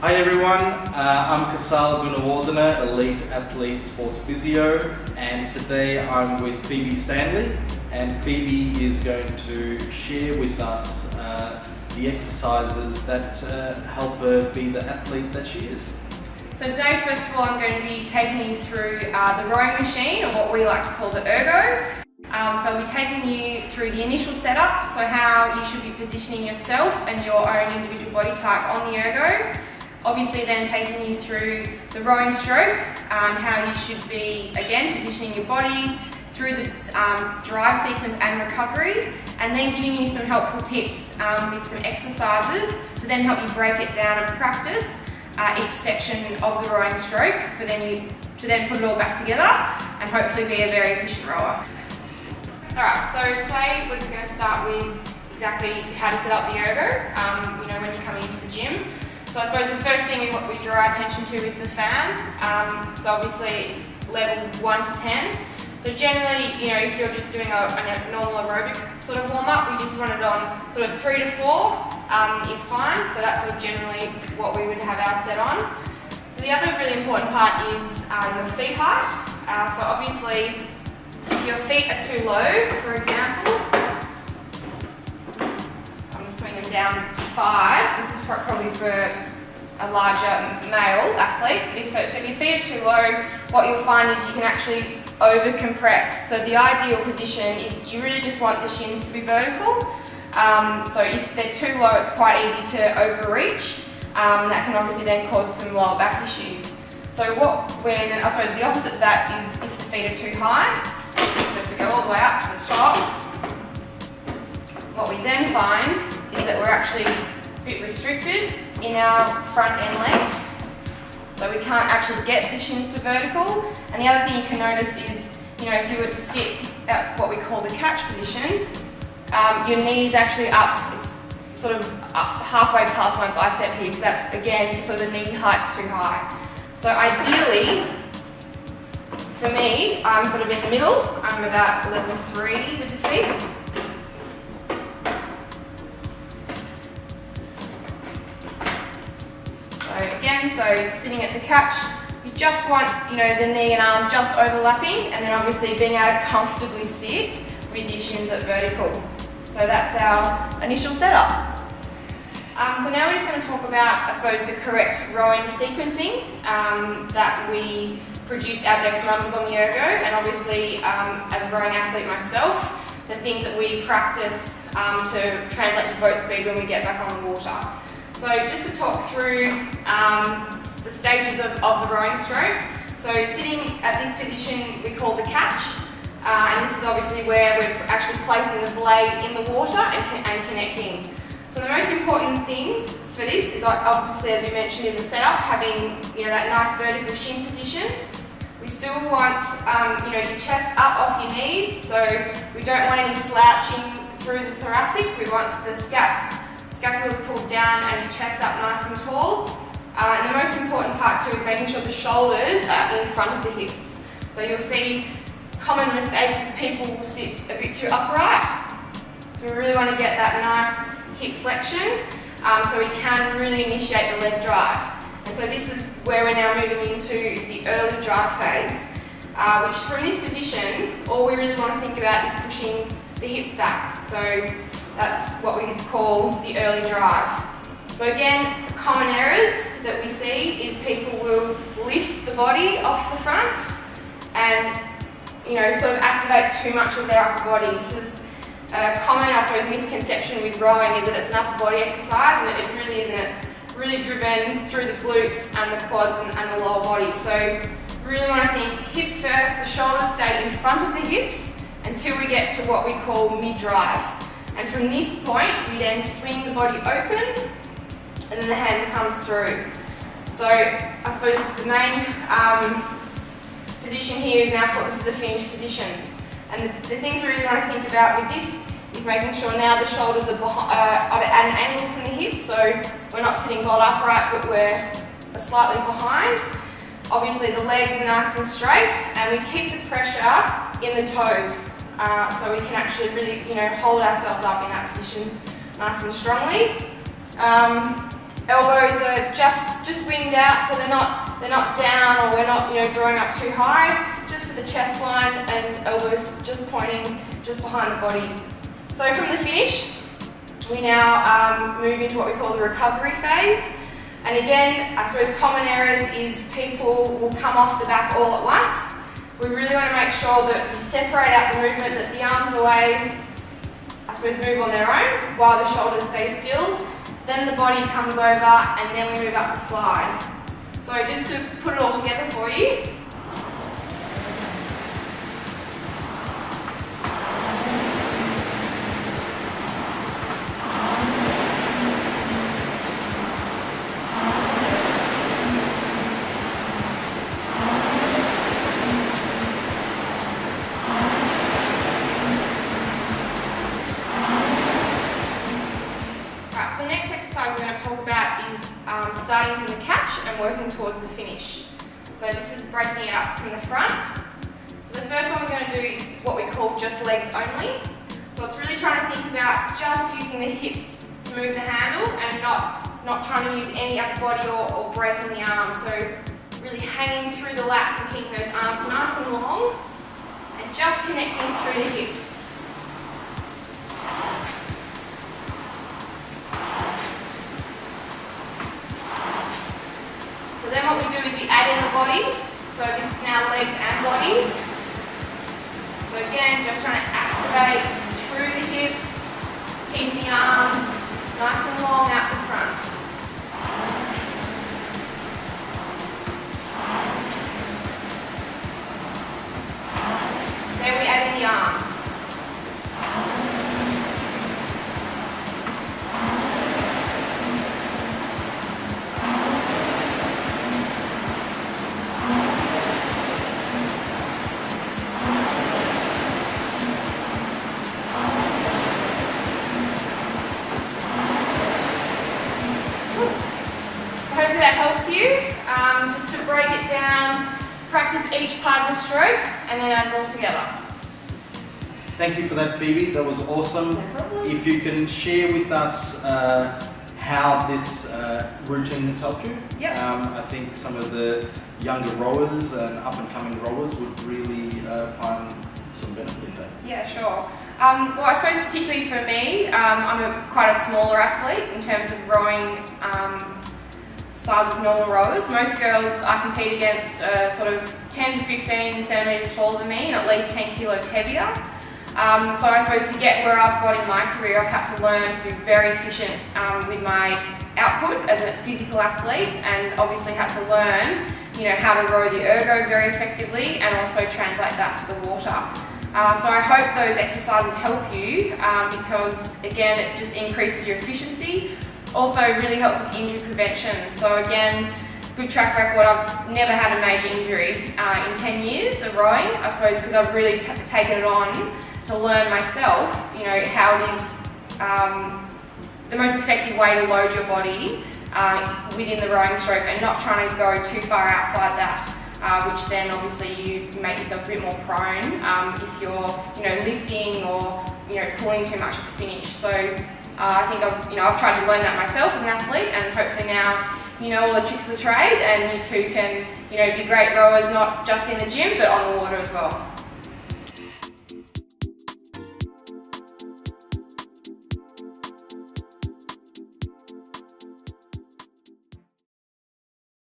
Hi everyone, I'm Kusal, Goonewardena, Elite Athlete Sports Physio, and today I'm with Phoebe Stanley, and Phoebe is going to share with us the exercises that help her be the athlete that she is. So today, first of all, I'm going to be taking you through the rowing machine, or what we like to call the Ergo. So I'll be taking you through the initial setup, so how you should be positioning yourself and your own individual body type on the Ergo. Obviously then taking you through the rowing stroke and how you should be, again, positioning your body through the drive sequence and recovery, and then giving you some helpful tips with some exercises to then help you break it down and practice each section of the rowing stroke for then to then put it all back together and hopefully be a very efficient rower. Alright, so today we're just going to start with exactly how to set up the Ergo, when you're coming into the gym. So I suppose the first thing we draw our attention to is the fan. So obviously it's level 1 to 10. So generally, if you're just doing a normal aerobic sort of warm-up, we just run it on sort of 3 to 4 is fine. So that's sort of generally what we would have our set on. So the other really important part is your feet height. So obviously, if your feet are too low, for example, down to 5. This is probably for a larger male athlete. But if your feet are too low, what you'll find is you can actually over-compress. So the ideal position is you really just want the shins to be vertical. So if they're too low, it's quite easy to overreach. That can obviously then cause some lower back issues. So I suppose the opposite to that is if the feet are too high. So if we go all the way up to the top, what we then find is that we're actually a bit restricted in our front end length. So we can't actually get the shins to vertical. And the other thing you can notice is, if you were to sit at what we call the catch position, your knee's actually up. It's sort of up halfway past my bicep here. So that's, again, so the knee height's too high. So ideally, for me, I'm sort of in the middle. I'm about level 3 with the feet. So sitting at the catch, you just want, the knee and arm just overlapping, and then obviously being able to comfortably sit with your shins at vertical. So that's our initial setup. So now we're just going to talk about, I suppose, the correct rowing sequencing that we produce our best numbers on the Ergo, and obviously as a rowing athlete myself, the things that we practice to translate to boat speed when we get back on the water. So just to talk through the stages of the rowing stroke. So sitting at this position we call the catch, and this is obviously where we're actually placing the blade in the water and connecting. So the most important things for this is obviously, as we mentioned in the setup, having that nice vertical shin position. We still want your chest up off your knees, so we don't want any slouching through the thoracic. We want the scapulas pulled down and your chest up nice and tall. And the most important part too is making sure the shoulders are in front of the hips. So you'll see common mistakes is people will sit a bit too upright. So we really want to get that nice hip flexion so we can really initiate the leg drive. And so this is where we're now moving into is the early drive phase, which from this position, all we really want to think about is pushing the hips back. So that's what we call the early drive. So again, common errors that we see is people will lift the body off the front and sort of activate too much of their upper body. This is a common, I suppose, misconception with rowing is that it's an upper body exercise, and it really isn't. It's really driven through the glutes and the quads and the lower body. So we really want to think hips first, the shoulders stay in front of the hips until we get to what we call mid-drive. And from this point, we then swing the body open, and then the handle comes through. So I suppose the main position here is now called, this is the finish position. And the things we really want to think about with this is making sure now the shoulders are at an angle from the hips, so we're not sitting bolt upright, but we're slightly behind. Obviously the legs are nice and straight, and we keep the pressure in the toes. So we can actually really, hold ourselves up in that position nice and strongly. Elbows are just winged out, so they're not down, or we're not drawing up too high. Just to the chest line, and elbows just pointing just behind the body. So from the finish, we now move into what we call the recovery phase. And again, I suppose common errors is people will come off the back all at once. We really want to make sure that we separate out the movement, that the arms away, I suppose, move on their own while the shoulders stay still. Then the body comes over, and then we move up the slide. So just to put it all together for you. Starting from the catch and working towards the finish. So this is breaking it up from the front. So the first one we're going to do is what we call just legs only. So it's really trying to think about just using the hips to move the handle and not trying to use any upper body or breaking the arms. So really hanging through the lats and keeping those arms nice and long and just connecting through the hips. Then what we do is we add in the bodies. So this is now legs and bodies. So again, just trying to activate through the hips, keep the arms nice and long out the front. Then we add in the arms. Just to break it down, practice each part of the stroke and then add it all together. Thank you for that, Phoebe. That was awesome. No problem. If you can share with us how this routine has helped you. Yep. I think some of the younger rowers and up-and-coming rowers would really find some benefit in that. Yeah, sure. Well, I suppose particularly for me, I'm quite a smaller athlete in terms of rowing size of normal rowers. Most girls I compete against are sort of 10 to 15 centimetres taller than me and at least 10 kilos heavier. So I suppose to get where I've got in my career, I've had to learn to be very efficient with my output as a physical athlete, and obviously had to learn, how to row the ergo very effectively and also translate that to the water. So I hope those exercises help you because again, it just increases your efficiency. Also really helps with injury prevention. So again, good track record. I've never had a major injury in 10 years of rowing, I suppose, because I've really taken it on to learn myself, how it is the most effective way to load your body within the rowing stroke and not trying to go too far outside that, which then obviously you make yourself a bit more prone if you're, lifting or, pulling too much at the finish. So I think I've tried to learn that myself as an athlete, and hopefully now you know all the tricks of the trade, and you too can be great rowers, not just in the gym but on the water as well.